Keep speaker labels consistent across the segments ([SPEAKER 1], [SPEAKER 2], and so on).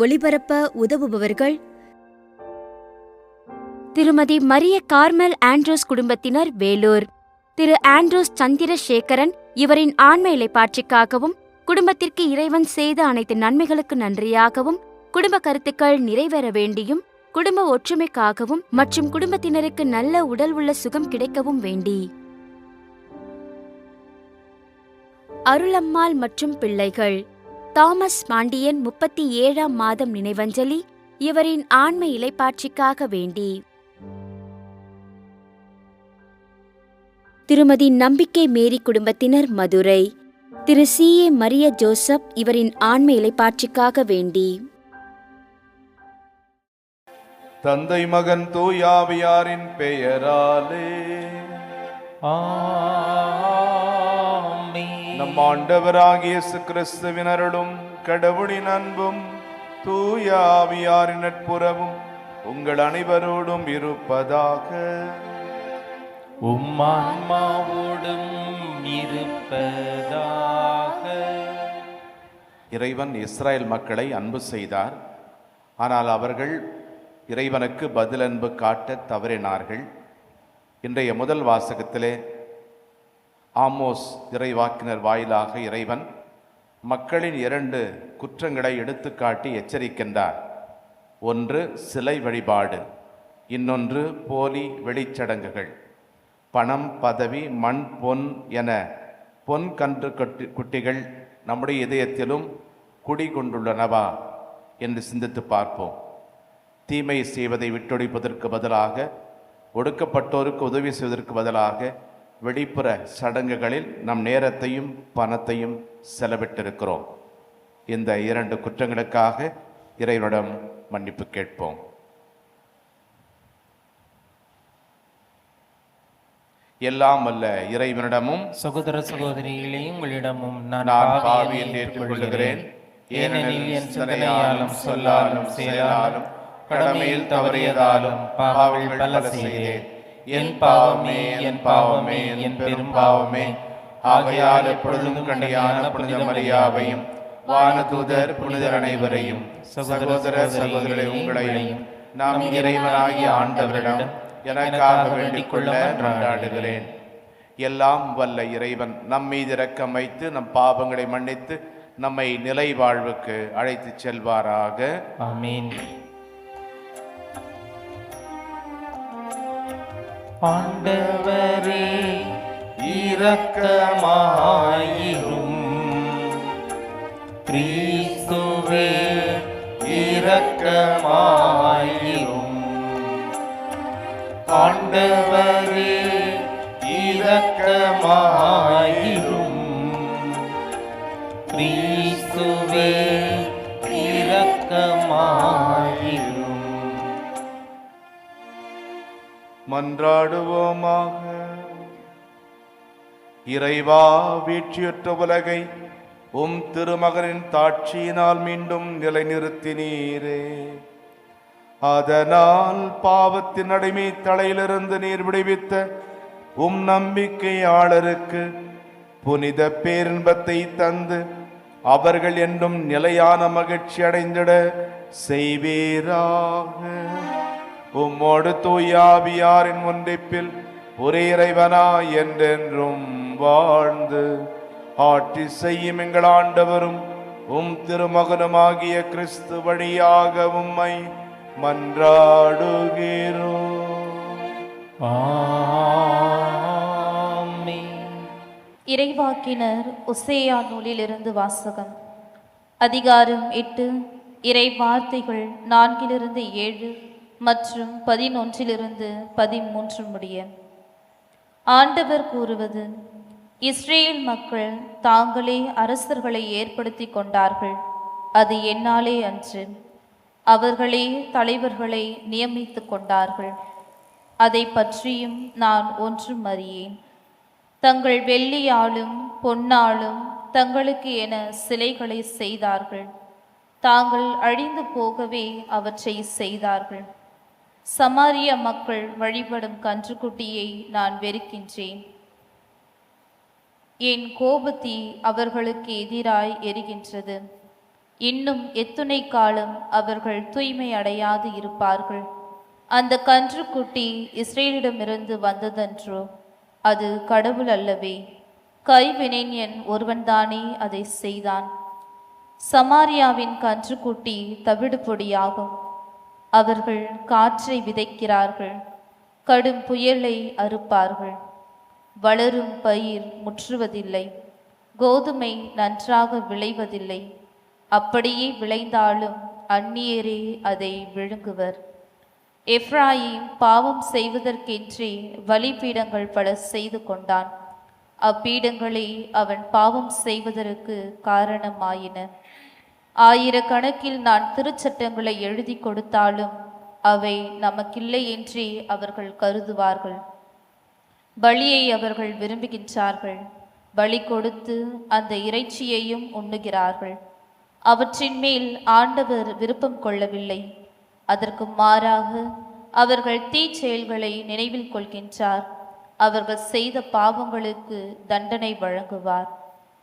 [SPEAKER 1] ஒளிபரப்ப உதவுபவர்கள்: திருமதி Maria Carmel Andrews குடும்பத்தினர், வேலூர். திரு ஆண்ட்ரூஸ் சந்திரசேகரன், இவரின் ஆன்ம இளைப்பாற்றிக்காகவும் குடும்பத்திற்கு இறைவன் செய்த அனைத்து நன்மைகளுக்கு நன்றியாகவும், குடும்ப கருத்துக்கள் நிறைவேற வேண்டியும், குடும்ப ஒற்றுமைக்காகவும் மற்றும் குடும்பத்தினருக்கு நல்ல உடல் உள்ள சுகம் கிடைக்கவும் வேண்டி. அருளம்மாள் மற்றும் பிள்ளைகள்: தாமஸ் பாண்டியன் 37ஆம் மாதம் நினைவஞ்சலி, இவரின் ஆன்ம இளைப்பாற்றிக்காக வேண்டி. திருமதி நம்பிக்கை மேரி குடும்பத்தினர், மதுரை. திரு C.A. மரிய ஜோசப், இவரின் ஆன்ம இளைப்பாற்றிக்காக வேண்டி.
[SPEAKER 2] தந்தை மகன் தூயாவியாரின் பெயராலே நம் ஆண்டவராகிய இயேசு கிறிஸ்துவின் அருளும் கடவுளின் அன்பும் தூயாவியாரின் நட்புறவும் உங்கள் அனைவரோடும் இருப்பதாக.
[SPEAKER 3] உம்மான்மாவோடும் இருப்பதாக.
[SPEAKER 2] இறைவன் இஸ்ரேல் மக்களை அன்பு செய்தார். ஆனால் அவர்கள் இறைவனுக்கு பதிலன்பு காட்ட தவறினார்கள். இன்றைய முதல் வாசகத்திலே ஆமோஸ் இறைவாக்கினர் வாயிலாக இறைவன் மக்களின் 2 குற்றங்களை எடுத்துக்காட்டி எச்சரிக்கின்றார். ஒன்று சிலை வழிபாடு, இன்னொன்று போலி வெளிச்சடங்குகள். பணம், பதவி, மண், பொன் என பொன் கன்று குட்டிகள் நம்முடைய இதயத்திலும் குடிகொண்டுள்ளனவா என்று சிந்தித்து பார்ப்போம். தீமை செய்வதை விட்டொழிப்பதற்கு பதிலாக, ஒடுக்கப்பட்டோருக்கு உதவி செய்வதற்கு பதிலாக வெளிப்புற சடங்குகளில் நம் நேரத்தையும் பணத்தையும் செலவிட்டிருக்கிறோம். இந்த 2 குற்றங்களுக்காக இறைவனிடம் மன்னிப்பு கேட்போம். எல்லாம் வல்ல இறைவனிடமும்
[SPEAKER 3] சகோதர சகோதரிகளே, உங்களிடமும்
[SPEAKER 2] நான் பாவி என்று ஏற்றுக்கொள்கிறேன். ஏனெனில் என் சிந்தனையாலும் சொல்லாலும் செயலாலும் கடமையில் தவறியதாலும் பாவங்கள் பல செய்தேன். என் பாவமே, என் பாவமே, என் பெரும் பாவமே. ஆகையால் எப்பொழுதும் கண்டியான புனித மரியாவையும் வானதூதர் புனிதர் அனைவரையும் சகோதர சகோதரி உங்களையும் நாம் இறைவனாகிய ஆண்டவரிடம் எனக்காக வேண்டிக் கொள்ள கொண்டாடுகிறேன். எல்லாம் வல்ல இறைவன் நம் மீது இரக்கம் வைத்து நம் பாவங்களை மன்னித்து நம்மை நிலை வாழ்வுக்கு அழைத்து செல்வாராக.
[SPEAKER 3] ஆமென். ஆண்டவரே இரக்கமாயிரும். கிறிஸ்துவே இரக்கமாயிரும். ஆண்டவரே இரக்கமாயிரும். கிறிஸ்துவே இரக்கமாயிரும்.
[SPEAKER 2] மன்றாடுவோமாக. இறைவா, வீழ்ச்சியுற்ற உலகை உம் திருமகனின் தாட்சியினால் மீண்டும் நிலைநிறுத்தினீரே. அதனால் பாவத்தின் அடிமை தலையிலிருந்து நீர் விடுவித்த உம் நம்பிக்கையாளருக்கு புனித பேரின்பத்தை தந்து அவர்கள் என்றும் நிலையான மகிழ்ச்சி அடைந்திட செய்வீராக. உம்மோடு தூயாவியாரின் ஒன்றிப்பில் ஒரே இறைவனாய் என்றென்றும் வாழ்ந்து ஆட்சி செய்யும் எங்கள் ஆண்டவரும் உம் திருமகனுமாகிய கிறிஸ்து வழியாக உம்மை மன்றாடுகிறோம்.
[SPEAKER 3] ஆமென்.
[SPEAKER 4] இறைவாக்கினர் ஒசேயா நூலிலிருந்து வாசகம். அதிகாரம் 8, இறை வார்த்தைகள் 4-7 மற்றும் 11-13 முடிய. ஆண்டவர் கூறுவது: இஸ்ரேல் மக்கள் தாங்களே அரசர்களை ஏற்படுத்தி கொண்டார்கள். அது என்னாலே அன்று. அவர்களே தலைவர்களை நியமித்து கொண்டார்கள். அதை பற்றியும் நான் ஒன்றும் அறியேன். தங்கள் வெள்ளியாலும் பொன்னாலும் தங்களுக்கு என சிலைகளை செய்தார்கள். தாங்கள் அழிந்து போகவே அவற்றை செய்தார்கள். சமாரிய மக்கள் வழிபடும் கன்றுக்குட்டியை நான் வெறுக்கின்றேன். என் கோபத்தீ அவர்களுக்கு எதிராய் எரிகின்றது. இன்னும் எத்துணை காலம் அவர்கள் தூய்மை அடையாது இருப்பார்கள்? அந்த கன்றுக்குட்டி இஸ்ரேலிடமிருந்து வந்ததன்றோ? அது கடவுள் அல்லவே? கைவினைஞன் ஒருவன்தானே அதை செய்தான். சமாரியாவின் கன்றுக்குட்டி தவிடு பொடியாகும். அவர்கள் காற்றை விதைக்கிறார்கள், கடும் புயலை அறுப்பார்கள். வளரும் பயிர் முற்றுவதில்லை, கோதுமை நன்றாக விளைவதில்லை. அப்படியே விளைந்தாலும் அந்நியரே அதை விழுங்குவர். எப்ராயிம் பாவம் செய்வதற்கென்றே பலிபீடங்கள் பல செய்து கொண்டான். அப்பீடங்களே அவன் பாவம் செய்வதற்கு காரணமாயின. ஆயிரக்கணக்கில் நான் திருச்சட்டங்களை எழுதி கொடுத்தாலும் அவை நமக்கில்லை என்றே அவர்கள் கருதுவார்கள். பலியை அவர்கள் விரும்புகின்றார்கள், பலி கொடுத்து அந்த இறைச்சியையும் உண்ணுகிறார்கள். அவற்றின் மேல் ஆண்டவர் விருப்பம் கொள்ளவில்லை. அதற்கு மாறாக அவர்கள் தீச்செயல்களை நினைவில் கொள்கின்றார். அவர்கள் செய்த பாவங்களுக்கு தண்டனை வழங்குவார்.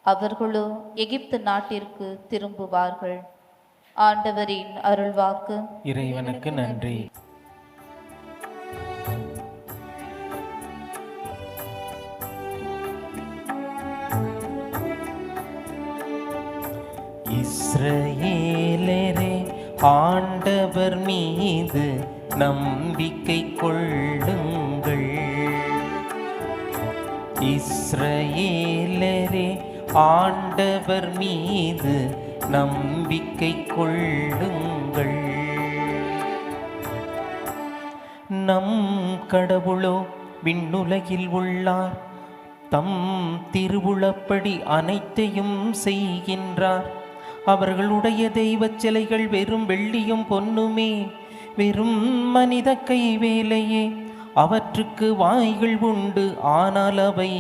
[SPEAKER 4] அவர்களோ எகிப்து நாட்டிற்கு திரும்புவார்கள். ஆண்டவரின் அருள்வாக்கு.
[SPEAKER 3] இறைவனுக்கு நன்றி. இஸ்ரவேலரே, ஆண்டவர் மீது நம்பிக்கை கொள்ளுங்கள். இஸ்ரவேலரே, ஆண்டவர் மீது நம்பிக்கை கொள்ளுங்கள். நம் கடவுளோ விண்ணுலகில் உள்ளார். தம் திருவுளப்படி அனைத்தையும் செய்கின்றார். அவர்களுடைய தெய்வச் சிலைகள் வெறும் வெள்ளியும் பொன்னுமே, வெறும் மனித கைவேலையே. அவற்றுக்கு வாய்கள் உண்டு, ஆனால் அவை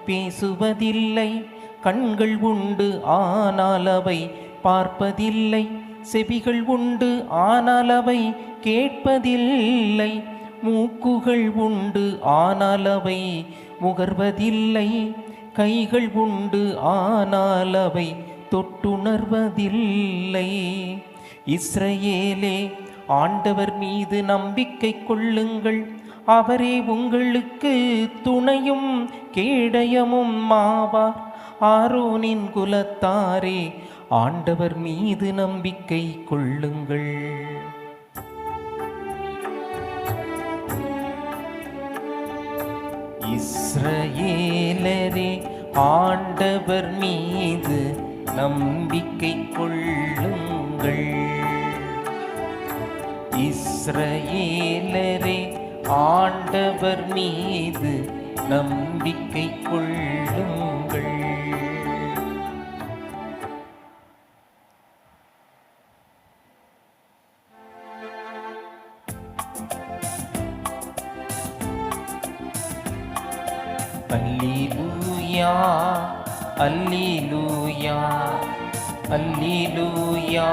[SPEAKER 3] பேசுவதில்லை. கண்கள் உண்டு, ஆனால் அவை பார்ப்பதில்லை. செவிகள் உண்டு, ஆனால் அவை கேட்பதில்லை. மூக்குகள் உண்டு, ஆனால் அவை முகர்வதில்லை. கைகள் உண்டு, ஆனால் அவை தொட்டுணர்வதில்லை. இஸ்ரவேலே, ஆண்டவர் மீது நம்பிக்கை கொள்ளுங்கள். அவரே உங்களுக்கு துணையும் கேடயமும் ஆவார். ஆரோனின் குலத்தாரே, ஆண்டவர் மீது நம்பிக்கை கொள்ளுங்கள். இஸ்ரவேலரே, ஆண்டவர் மீது நம்பிக்கை கொள்ளுங்கள். இஸ்ரவேலரே, ஆண்டவர் மீது நம்பிக்கை கொள்ளுங்கள். அல்லேலூயா, அல்லேலூயா, அல்லேலூயா,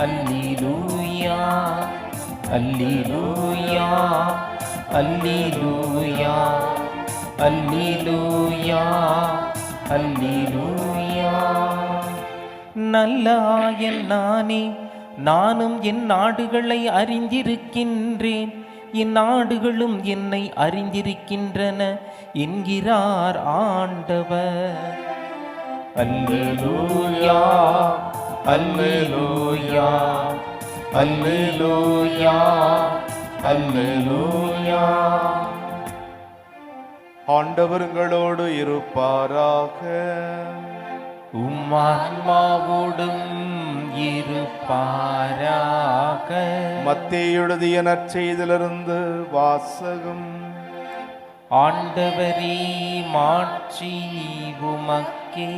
[SPEAKER 3] அல்லேலூயா, அல்லேலூயா, அல்லேலூயா, அல்லேலூயா, அல்லேலூயா. நல்ல ஆயன் நானே, நானும் என் நாடுகளை அறிந்திருக்கின்றேன். என் நாடுகளும் என்னை அறிந்திருக்கின்றன என்கிறார் ஆண்டவர். அல்லேலூயா, அல்லேலூயா, அல்லேலூயா, அல்லேலூயா.
[SPEAKER 2] ஆண்டவர் உங்களோடு இருப்பாராக.
[SPEAKER 3] உம்மான்மாவோடும் இருப்பாராக.
[SPEAKER 2] மத்தேயு எழுதிய நற்செய்தியிலிருந்து வாசகம்.
[SPEAKER 3] ஆண்டவரே, மாட்சி உமக்கே.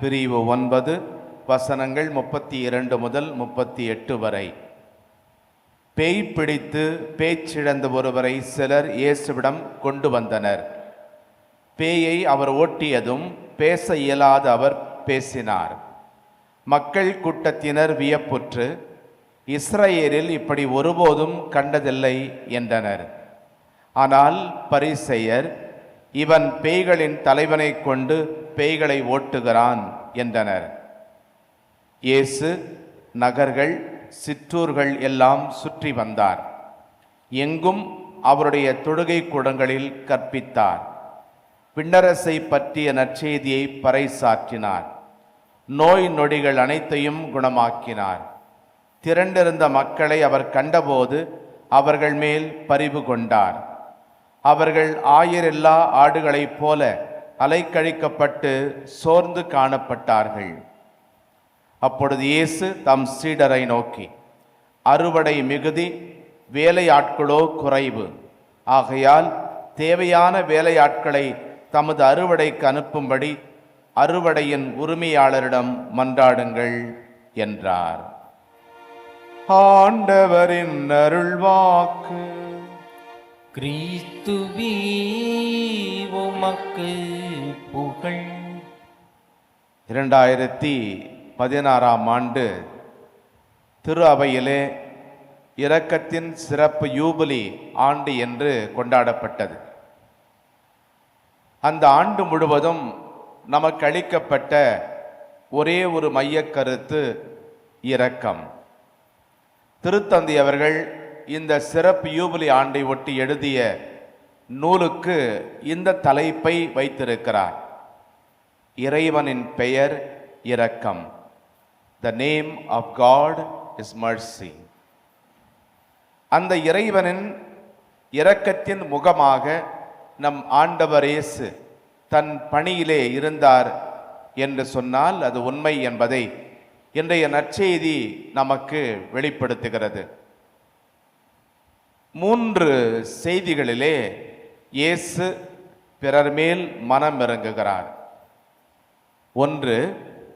[SPEAKER 2] பிரிவு 9, வசனங்கள் 32 முதல் 38 வரை. பேய் பிடித்து பேச்சிழந்த ஒருவரை சிலர் இயேசுவிடம் கொண்டு வந்தனர். பேயை அவர் ஓட்டியதும் பேச இயலாத அவர் பேசினார். மக்கள் கூட்டத்தினர் வியப்புற்று, இஸ்ரவேலில் இப்படி ஒருபோதும் கண்டதில்லை என்றனர். ஆனால் பரிசேயர், இவன் பேய்களின் தலைவனை கொண்டு பேய்களை ஓட்டுகிறான் என்றனர். இயேசு நகர்கள் சிற்றூர்கள் எல்லாம் சுற்றி வந்தார். எங்கும் அவருடைய தொழுகை கூடங்களில் கற்பித்தார். விண்ணரசை பற்றிய நற்செய்தியை பறைசாற்றினார். நோய் நொடிகள் அனைத்தையும் குணமாக்கினார். திரண்டிருந்த மக்களை அவர் கண்டபோது அவர்கள் மேல் பரிவு கொண்டார். அவர்கள் ஆயரில்லா ஆடுகளைப் போல அலைக்கழிக்கப்பட்டு சோர்ந்து காணப்பட்டார்கள். அப்பொழுது இயேசு தம் சீடரை நோக்கி, அறுவடை மிகுதி, வேலையாட்களோ குறைவு. ஆகையால் தேவையான வேலையாட்களை தமது அறுவடைக்கு அனுப்பும்படி அறுவடையின் உரிமையாளரிடம் மன்றாடுங்கள் என்றார். ஆண்டவரின் அருள்வாக்கு.
[SPEAKER 3] கிறிஸ்துவே உமக்கு புகழ்.
[SPEAKER 2] 2016ஆம் ஆண்டு திரு அவையிலே இரக்கத்தின் சிறப்பு யூபிலி ஆண்டு என்று கொண்டாடப்பட்டது. அந்த ஆண்டு முழுவதும் நமக்கு அளிக்கப்பட்ட ஒரே ஒரு மையக் கருத்து இரக்கம். திருத்தந்தை அவர்கள் இந்த சிறப்பு யூபிலி ஆண்டை ஒட்டி எழுதிய நூலுக்கு இந்த தலைப்பை வைத்திருக்கிறார். இறைவனின் பெயர் இரக்கம். The name of God is mercy. அந்த இறைவனின் இரக்கத்தின் முகமாக நம் ஆண்டவர் இயேசு தன் பணியிலே இருந்தார் என்று சொன்னால் அது உண்மை என்பதை இன்றைய நற்செய்தி நமக்கு வெளிப்படுத்துகிறது. 3 செய்திகளிலே இயேசு பிறர் மேல் மனம் இறங்குகிறார். 1,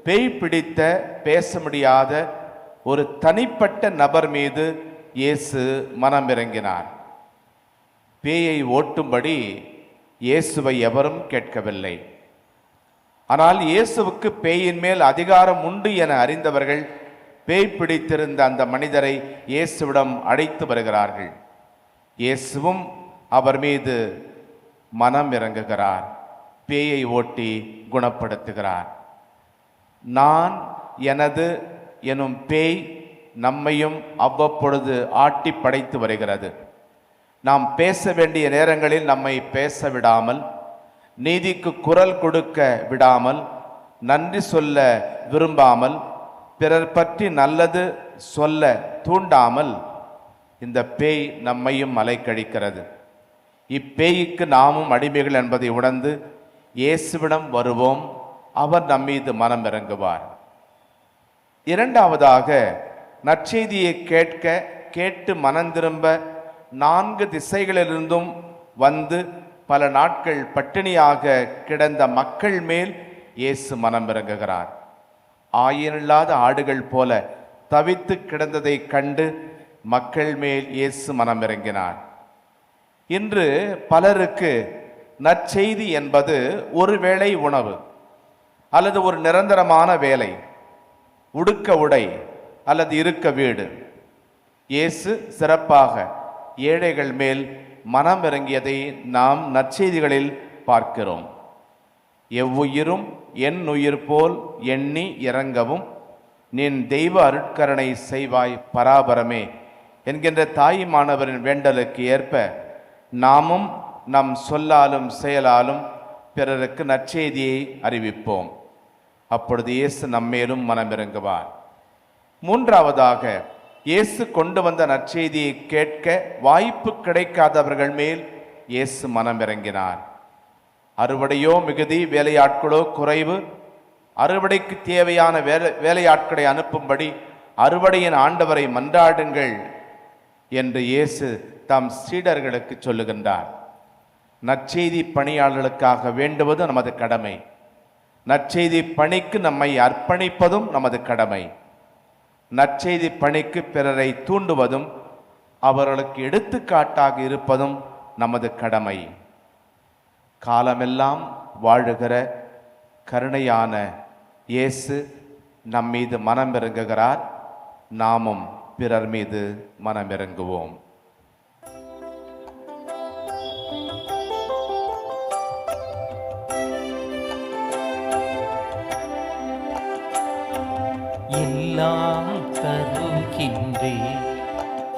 [SPEAKER 2] பேய் பிடித்த பேச முடியாத ஒரு தனிப்பட்ட நபர் மீது இயேசு மனம் இறங்கினார். பேயை ஓட்டும்படி இயேசுவை எவரும் கேட்கவில்லை. ஆனால் இயேசுவுக்கு பேயின் மேல் அதிகாரம் உண்டு என அறிந்தவர்கள் பேய் பிடித்திருந்த அந்த மனிதரை இயேசுவிடம் அழைத்து வருகிறார்கள். இயேசுவும் அவர் மீது மனம் இறங்குகிறார். பேயை ஓட்டி குணப்படுத்துகிறார். நான் எனது எனும் பேய் நம்மையும் அவ்வப்பொழுது ஆட்டி படைத்து வருகிறது. நாம் பேச வேண்டிய நேரங்களில் நம்மை பேச விடாமல், நீதிக்கு குரல் கொடுக்க விடாமல், நன்றி சொல்ல விரும்பாமல், பிறர் பற்றி நல்லது சொல்ல தூண்டாமல் இந்த பேய் நம்மையும் அலைக்கழிக்கிறது. இப்பேய்க்கு நாமும் அடிமைகள் என்பதை உணர்ந்து இயேசுவிடம் வருவோம். அவர் நம்மீது மனம் இறங்குவார். 2வதாக, நற்செய்தியை கேட்டு மனந்திரும்ப 4 திசைகளிலிருந்தும் வந்து பல நாட்கள் பட்டினியாக கிடந்த மக்கள் மேல் இயேசு மனம் இறங்குகிறார். ஆயனில்லாத ஆடுகள் போல தவித்து கிடந்ததை கண்டு மக்கள் மேல் இயேசு மனம் இறங்கினார். இன்று பலருக்கு நற்செய்தி என்பது ஒருவேளை உணவு அல்லது ஒரு நிரந்தரமான வேலை, உடுக்க உடை அல்லது இருக்க வீடு. இயேசு சிறப்பாக ஏழைகள் மேல் மனம் இறங்கியதை நாம் நற்செய்திகளில் பார்க்கிறோம். எவ்வுயிரும் என் உயிர் போல் எண்ணி இறங்கவும் நின் தெய்வ அருட்கரணை செய்வாய் பராபரமே என்கின்ற தாயுமானவரின் வேண்டலுக்கு ஏற்ப நாமும் நம் சொல்லாலும் செயலாலும் பிறருக்கு நற்செய்தியை அறிவிப்போம். அப்பொழுது இயேசு நம்மேலும் மனமிறங்குவார். 3வதாக, இயேசு கொண்டு வந்த நற்செய்தியை கேட்க வாய்ப்பு கிடைக்காதவர்கள் மேல் இயேசு மனமிறங்கினார். அறுவடையோ மிகுதி, வேலையாட்களோ குறைவு. அறுவடைக்கு தேவையான வேலையாட்களை அனுப்பும்படி அறுவடையின் ஆண்டவரை மன்றாடுங்கள் என்று இயேசு தம் சீடர்களுக்கு சொல்லுகின்றார். நற்செய்தி பணியாளர்களுக்காக வேண்டுவது நமது கடமை. நற்செய்தி பணிக்கு நம்மை அர்ப்பணிப்பதும் நமது கடமை. நற்செய்தி பணிக்கு பிறரை தூண்டுவதும் அவர்களுக்கு எடுத்துக்காட்டாக இருப்பதும் நமது கடமை. காலமெல்லாம் வாழுகிற கருணையான இயேசு நம்மீது மனமிறங்குகிறார். நாமும் பிறர் மீது மனமிறங்குவோம்.
[SPEAKER 3] எல்லாம் தருகின்றே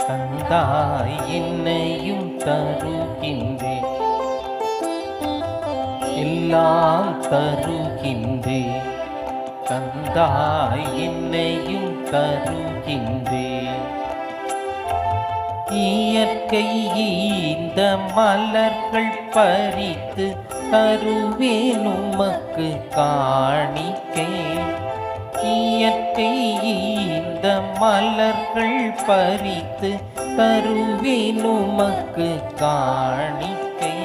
[SPEAKER 3] தந்தாய் என்னையும் தருகின்றே எல்லாம் தருகின்றே தந்தாய் என்னையும் தருகின்றே இயற்கை இந்த மலர்கள் பறித்து தருவேன் உமக்கு காணிக்கை இயற்கை இந்த மலர்கள் பறித்து தருவேன் உமக்கு காணிக்கை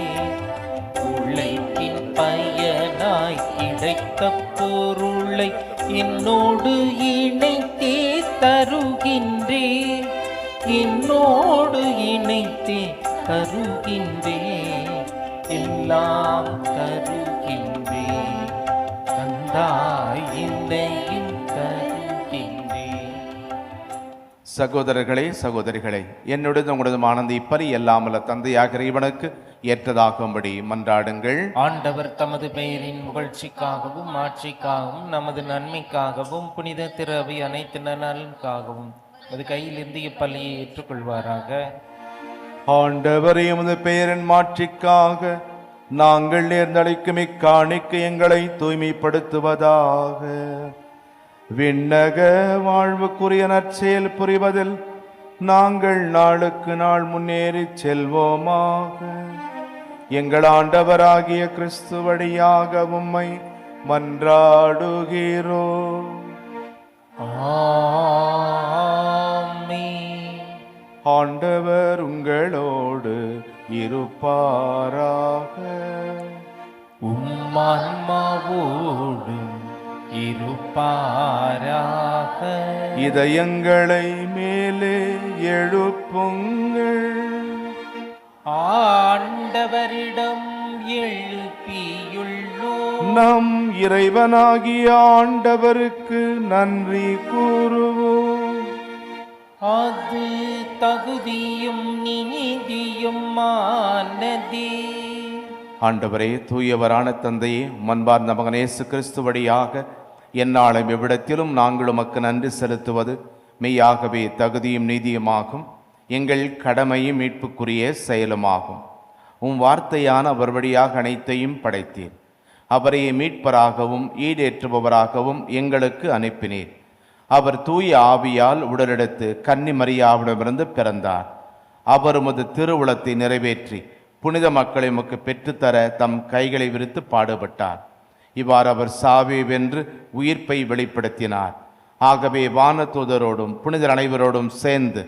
[SPEAKER 3] உழைப்பின் பயனாய் கிடைத்த பொருளை என்னோடு இணைத்தே தருகின்றே என்னோடு இணைத்தே தருகின்றே எல்லாம் தருகின்றே தந்தாய் என்னையும் தருகின்றே.
[SPEAKER 2] சகோதரர்களே சகோதரிகளே, என்னுடன் உங்களது ஆனந்த இப்பறி எல்லாமல்ல தந்தையாக இறைவனுக்கு ஏற்றதாகும்படி மன்றாடுங்கள்.
[SPEAKER 3] ஆண்டவர் தமது பெயரின் புகழ்ச்சிக்காகவும் ஆட்சிக்காகவும் நமது நன்மைக்காகவும் புனித திரு அவை அனைத்து நலனுக்காகவும் அது கையிலிருந்து இப்பள்ளியை ஏற்றுக்கொள்வாராக.
[SPEAKER 2] ஆண்டவரே, உமது பெயரின் மாட்சிக்காக நாங்கள் நேர்ந்தளிக்கும் இக்காணிக்கு எங்களை தூய்மைப்படுத்துவதாக. விண்ணக வாழ்வுக்குரிய நற்செயல் புரிவதில் நாங்கள் நாளுக்கு நாள் முன்னேறி செல்வோமாக. எங்கள் ஆண்டவராகிய கிறிஸ்து வழியாக உம்மை மன்றாடுகிறோம். ஆண்டவர் உங்களோடு இருப்பாராக.
[SPEAKER 3] உம்மான்மாவோடு இருப்பாராக.
[SPEAKER 2] இதயங்களை மேலே எழுப்புங்கள்.
[SPEAKER 3] ஆண்டவரிடம் எழுப்பியுள்ளோம்.
[SPEAKER 2] நம் இறைவனாகிய ஆண்டவருக்கு நன்றி கூறுவோம்.
[SPEAKER 3] அது தகுதியும் நீதியும் ஆனதே.
[SPEAKER 2] ஆண்டவரே, தூயவரான தந்தையே, மன்பார்ந்த மகன் இயேசு கிறிஸ்து வழியாக எந்நாளும் எவ்விடத்திலும் நாங்கள் உமக்கு நன்றி செலுத்துவது மெய்யாகவே தகுதியும் நீதியுமாகும். எங்கள் கடமையும் மீட்புக்குரிய செயலுமாகும். உம் வார்த்தையான அவர் வழியாக அனைத்தையும் படைத்தீர். அவரை மீட்பராகவும் ஈடேற்றுபவராகவும் எங்களுக்கு அனுப்பினீர். அவர் தூய ஆவியால் உடலெடுத்து கன்னி மரியாவிடமிருந்து பிறந்தார். அவர் உமது திருவுளத்தை நிறைவேற்றி புனித மக்களை உமக்கு பெற்றுத்தர தம் கைகளை விரித்து பாடுபட்டார். இவ்வாறு அவர் சாவை வென்று உயிர்ப்பை வெளிப்படுத்தினார். ஆகவே வானதூதரோடும் புனிதர் அனைவரோடும் சேர்ந்து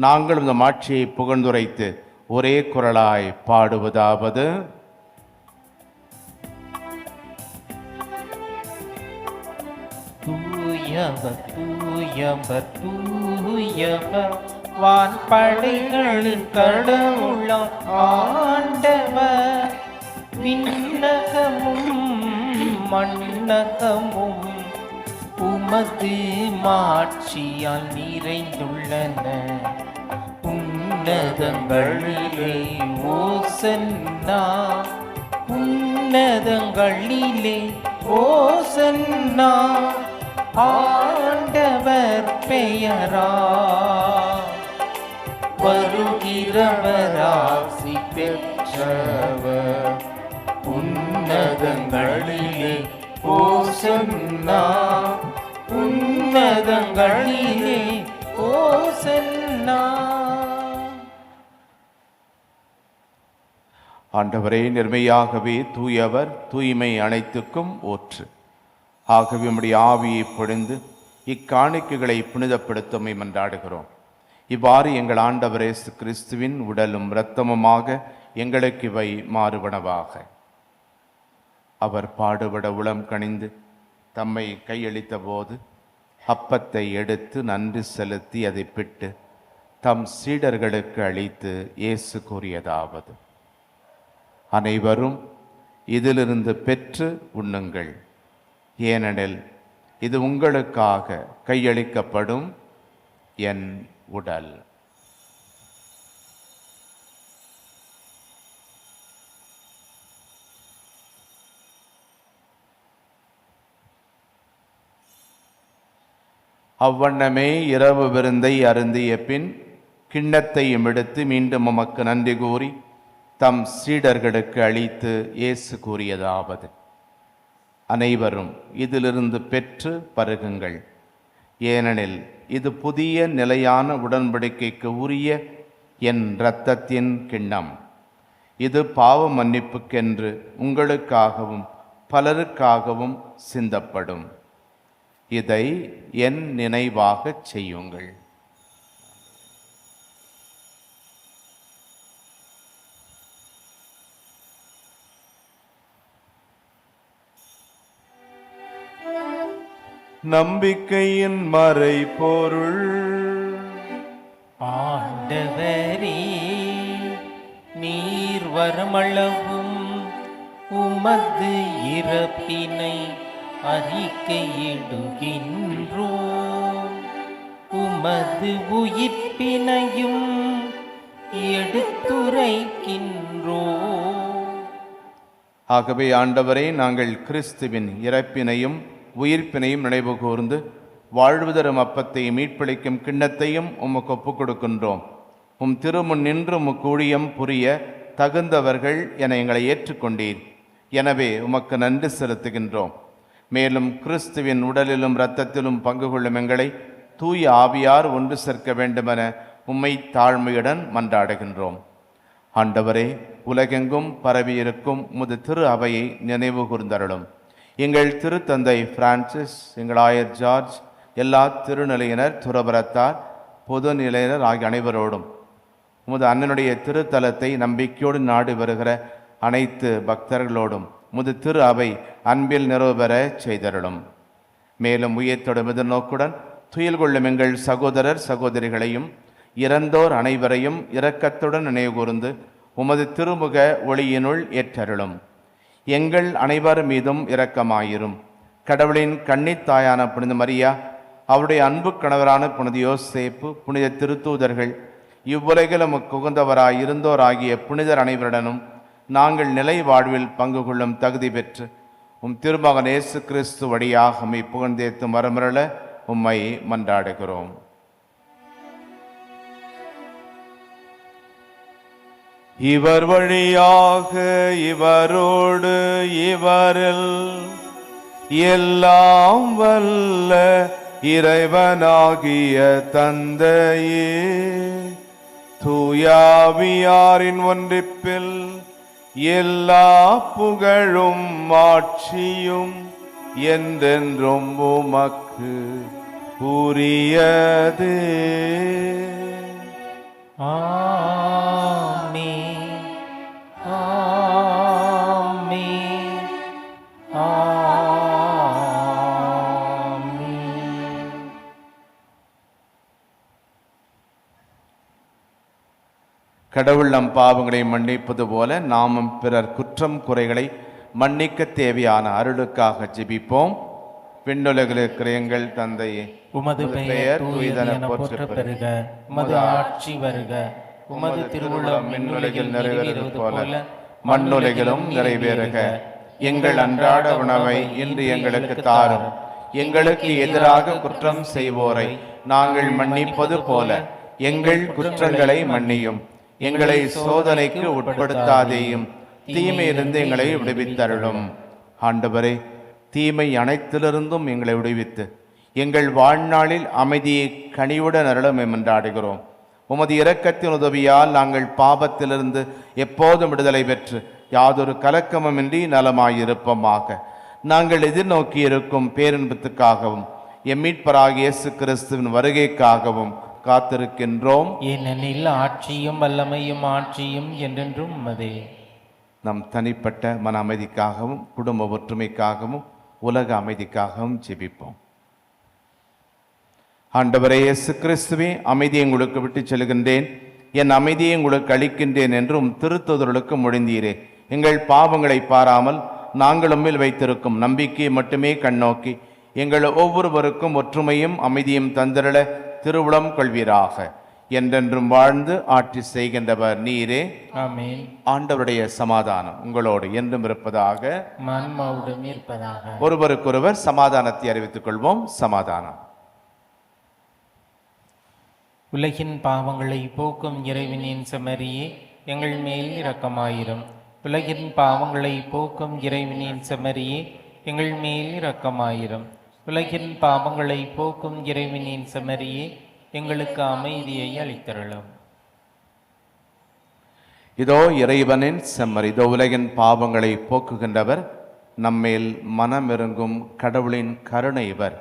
[SPEAKER 2] நாங்கள் இந்த மாட்சியை புகழ்ந்துரைத்து ஒரே குரலாய் பாடுவதாவது:
[SPEAKER 3] தூயவர் தூயவர் தூயவர் வான்படைகளின் கடவுளாம் ஆண்டவர். விண்ணகமும் மண்ணகமும் உமது மாட்சியால் நிறைந்துள்ளன. உன்னதங்களிலே ஓசன்னா, உன்னதங்களிலே ஓசன்னா. ஆண்டவர் பெயரா வருகிறவராசி பெற்றவர். உன்னதங்களிலே ஓசன்னா, உன்னதங்களிலே ஓசன்னா.
[SPEAKER 2] ஆண்டவரே, நிர்மையாகவே தூயவர், தூய்மை அனைத்துக்கும் ஊற்று. ஆகவே உம்முடைய ஆவியை பொழிந்து இக்காணிக்கைகளை புனிதப்படுத்தமை மன்றாடுகிறோம். இவ்வாறு எங்கள் ஆண்டவர் இயேசு கிறிஸ்துவின் உடலும் இரத்தமுமாக எங்களுக்கு இவை மாறுபனவாக. அவர் பாடுபட உளம் கனிந்து தம்மை கையளித்த போது அப்பத்தை எடுத்து நன்றி செலுத்தி அதை பிட்டு தம் சீடர்களுக்கு அளித்து இயேசு கூறியதாவது: அனைவரும் இதிலிருந்து பெற்று உண்ணுங்கள். ஏனெனில் இது உங்களுக்காக கையளிக்கப்படும் என் உடல். அவ்வண்ணமே இரவு விருந்தை அருந்திய பின் கிண்ணத்தையும் எடுத்து மீண்டும் உமக்கு நன்றி கூறி தம் சீடர்களுக்கு அளித்து இயேசு கூறியதாவது: அனைவரும் இதிலிருந்து பெற்று பருகுங்கள், ஏனெனில் இது புதிய நிலையான உடன்படிக்கைக்கு உரிய என் இரத்தத்தின் கிண்ணம். இது பாவ மன்னிப்புக்கென்று உங்களுக்காகவும் பலருக்காகவும் சிந்தப்படும். இதை என் நினைவாகச் செய்யுங்கள். நம்பிக்கையின் மறைபொருள்.
[SPEAKER 3] ஆண்டவரே, நீர் வருமளவும் உமது இறப்பினை அறிக்கையிடுகின்றோம், உமது உயிர்ப்பினையும் எடுத்துரைக்கின்றோம்.
[SPEAKER 2] ஆகவே ஆண்டவரே, நாங்கள் கிறிஸ்துவின் இறப்பினையும் உயிர்ப்பினையும் நினைவு கூர்ந்து வாழ்வுதரும் அப்பத்தையும் மீட்பளிக்கும் கிண்ணத்தையும் உமக்கு ஒப்புக் கொடுக்கின்றோம். உம் திருமுன் நின்று உமக்கு ஊழியம் புரிய தகுந்தவர்கள் என எங்களை ஏற்றுக்கொண்டீர். எனவே உமக்கு நன்றி செலுத்துகின்றோம். மேலும் கிறிஸ்துவின் உடலிலும் இரத்தத்திலும் பங்கு கொள்ளும் எங்களை தூய ஆவியார் ஒன்று சேர்க்க வேண்டுமென உம்மை தாழ்மையுடன் மன்றாடுகின்றோம். ஆண்டவரே, உலகெங்கும் பரவியிருக்கும் உமது திரு அவையை நினைவு கூர்ந்தருளும். எங்கள் திருத்தந்தை பிரான்சிஸ், எங்கள் ஆயர் ஜார்ஜ், எல்லா திருநிலையினர், துறவரத்தார், பொது நிலையினர் ஆகிய அனைவரோடும் உமது அண்ணனுடைய திருத்தலத்தை நம்பிக்கையோடு நாடி வருகிற அனைத்து பக்தர்களோடும் உமது திரு அவை அன்பில் நிறைவு பெற செய்தருளும். மேலும் உயிர்த்தொடும் எதிர்நோக்குடன் துயில் கொள்ளும் எங்கள் சகோதரர் சகோதரிகளையும் இறந்தோர் அனைவரையும் இரக்கத்துடன் நினைவு கூர்ந்து உமது திருமுக ஒளியினுள் ஏற்றருளும். எங்கள் அனைவர் மீதும் இரக்கமாயிரும். கடவுளின் கன்னித்தாயான புனித மரியா, அவருடைய அன்பு கணவரான புனித யோசேப்பு, புனித திருத்தூதர்கள், இவ்வுலகில் உமக்கு உகந்தவராய் இருந்தோராகிய புனிதர் அனைவருடனும் நாங்கள் நிலை வாழ்வில் பங்கு கொள்ளும் தகுதி பெற்று உம் திருமகன் இயேசு கிறிஸ்து வழியாக உம்மை புகழ்ந்தேத்து மரமரள உம்மை மன்றாடுகிறோம். இவர் வழியாக இவரோடு இவரில் எல்லாம் வல்ல இறைவனாகிய தந்தையே, தூயாவியாரின் ஒன்றிப்பில் எல்லா புகழும் ஆட்சியும் என்றென்றும் உமக்கு உரியதே.
[SPEAKER 3] ஆமென், ஆமென், ஆமென்.
[SPEAKER 2] கடவுள் நம் பாவங்களை மன்னிப்பது போல நாமும் பிறர் குற்றம் குறைகளை மன்னிக்க தேவையான அருளுக்காக ஜெபிப்போம். விண்ணுலகில் இருக்கிற எங்கள் தந்தையே,
[SPEAKER 3] உமது பெயர் தூயதென போற்றப் பெறுக. உமது ஆட்சி வருக. உமது திருவுள்ளம் விண்ணுலகில் நிறைவேறுவது போல
[SPEAKER 2] மண்ணுலகிலும் நிறைவேறுக. எங்கள் அன்றாட உணவை இன்று எங்களுக்கு தாரும். எங்களுக்கு எதிராக குற்றம் செய்வோரை நாங்கள் மன்னிப்பது போல எங்கள் குற்றங்களை மன்னியும். எங்களை சோதனைக்கு உட்படுத்தாதேயும், தீமையிலிருந்து எங்களை விடுவித்தருளும். ஆண்டவரே, தீமை அனைத்திலிருந்தும் எங்களை விடுவித்து எங்கள் வாழ்நாளில் அமைதியை கனிவுடன் அருளும் என்றாடுகிறோம். உமது இரக்கத்தின் உதவியால் நாங்கள் பாவத்திலிருந்து எப்போதும் விடுதலை பெற்று யாதொரு கலக்கமுமின்றி நலமாயிருப்போமாக. நாங்கள் எதிர்நோக்கி இருக்கும் பேரின்பத்துக்காகவும் எம் மீட்பராகிய இயேசு கிறிஸ்துவின் வருகைக்காகவும் காத்திருக்கின்றோம்.
[SPEAKER 3] ஏனெனில் ஆட்சியும் வல்லமையும் ஆட்சியும் என்றென்றும் உமதே.
[SPEAKER 2] நம் தனிப்பட்ட மன அமைதிக்காகவும் குடும்ப ஒற்றுமைக்காகவும் உலக அமைதிக்காகவும் ஜெபிப்போம். ஆண்டவரே இயேசு கிறிஸ்துவே, அமைதியை உங்களுக்கு விட்டு செல்கின்றேன், என் அமைதியை உங்களுக்கு அளிக்கின்றேன் என்றும் திருத்தூதர்களுக்கு மொழிந்தீரே. எங்கள் பாவங்களை பாராமல் நாங்கள் உம்மில் வைத்திருக்கும் நம்பிக்கையை மட்டுமே கண்ணோக்கி எங்கள் ஒவ்வொருவருக்கும் ஒற்றுமையும் அமைதியும் தந்திரள திருவுளம் கொள்வீராக. என்றென்றும் வாழ்ந்து ஆட்சி செய்கின்றவர் நீரே.
[SPEAKER 3] ஆமென்.
[SPEAKER 2] ஆண்டவருடைய சமாதானம் உங்களோடு என்றும் இருப்பதாக.
[SPEAKER 3] ஆன்மாவுடன் இருப்பதாக.
[SPEAKER 2] ஒருவருக்கொருவர் சமாதானத்தை அறிவித்துக் கொள்வோம். சமாதானம்.
[SPEAKER 3] உலகின் பாவங்களை போக்கும் இறைவனின் செம்மறியே, எங்கள் மேல் இரக்கமாயிரும். உலகின் பாவங்களை போக்கும் இறைவனின் செம்மறியே, எங்கள் மேல் இரக்கமாயிரும். உலகின் பாவங்களை போக்கும் இறைவனின் செம்மறியே, எங்களுக்கு அமைதியை அளித்தருளும்.
[SPEAKER 2] இதோ இறைவனின் செம்மறி, இதோ உலகின் பாவங்களை போக்குகின்றவர், நம்மேல் மனமிருங்கும் கடவுளின் கருணை இவர்.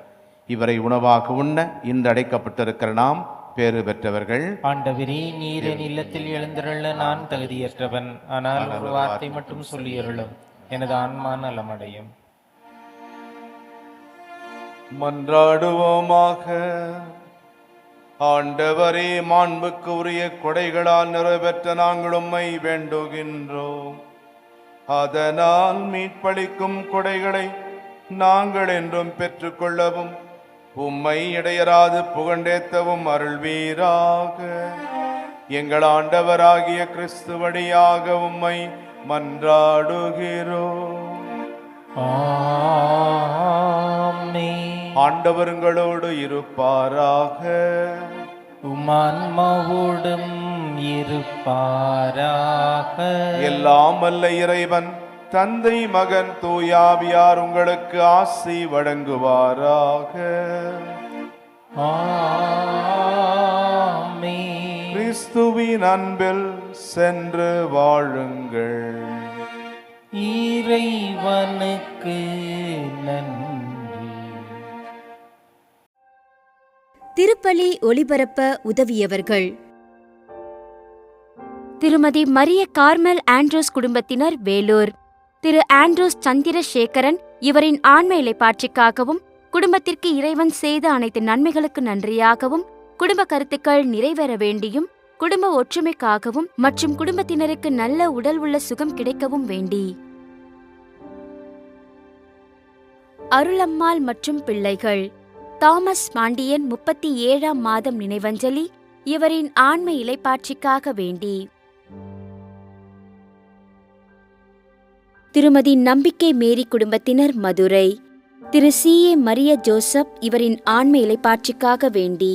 [SPEAKER 2] இவரை உணவாக உண்ண இன்று அடைக்கப்பட்டிருக்கிற நாம் பேறு பெற்றவர்கள்.
[SPEAKER 3] ஆண்டவரே, நீர் என் இல்லத்தில் எழுந்தருள நான் தகுதியற்றவன். ஆனால் ஒரு வார்த்தை மட்டும் சொல்லியருளும், எனது ஆன்மா நலமடையும்.
[SPEAKER 2] மன்றாடுவோமாக. ஆண்டவரே, மாண்புக்கு உரிய கொடைகளால் நிறைவேற்ற நாங்கள் உம்மை வேண்டுகின்றோம். அதனால் மீட்பளிக்கும் கொடைகளை நாங்கள் என்றும் பெற்றுக்கொள்ளவும் உம்மை இடையராது புகழேத்தவும் அருள்வீராக. எங்கள் ஆண்டவராகிய கிறிஸ்து வழியாக உம்மை மன்றாடுகிறோம்.
[SPEAKER 3] ஆமென்.
[SPEAKER 2] ஆண்டவருங்களோடு இருப்பாராக.
[SPEAKER 3] உமான்மாவோடும் இருப்பாராக.
[SPEAKER 2] எல்லாம் வல்ல இறைவன் தந்தை, மகன், தூயாவியார் உங்களுக்கு ஆசி வழங்குவாராக.
[SPEAKER 3] ஆமென்.
[SPEAKER 2] கிறிஸ்துவின் அன்பில் சென்று வாழுங்கள்.
[SPEAKER 3] இறைவனுக்கு நன்றி.
[SPEAKER 1] திருப்பலி ஒளிபரப்ப உதவியவர்கள்: திருமதி மரிய கார்மல் ஆண்ட்ரூஸ் குடும்பத்தினர், வேலூர். திரு ஆண்ட்ரூஸ் சந்திரசேகரன், இவரின் ஆன்ம இளைப்பாட்சிக்காகவும் குடும்பத்திற்கு இறைவன் செய்த அனைத்து நன்மைகளுக்கு நன்றியாகவும், குடும்ப கருத்துக்கள் நிறைவேற வேண்டியும், குடும்ப ஒற்றுமைக்காகவும் மற்றும் குடும்பத்தினருக்கு நல்ல உடல் உள்ள சுகம் கிடைக்கவும் வேண்டி. அருளம்மாள் மற்றும் பிள்ளைகள்: தாமஸ் பாண்டியன் 37ஆம் மாதம் நினைவஞ்சலி, இவரின் ஆன்ம இளைப்பாட்சிக்காக வேண்டி. திருமதி நம்பிக்கை மேரி குடும்பத்தினர், மதுரை. திரு சி. ஏ. மரிய ஜோசப், இவரின் ஆன்ம இளைப்பாட்சிக்காக வேண்டி.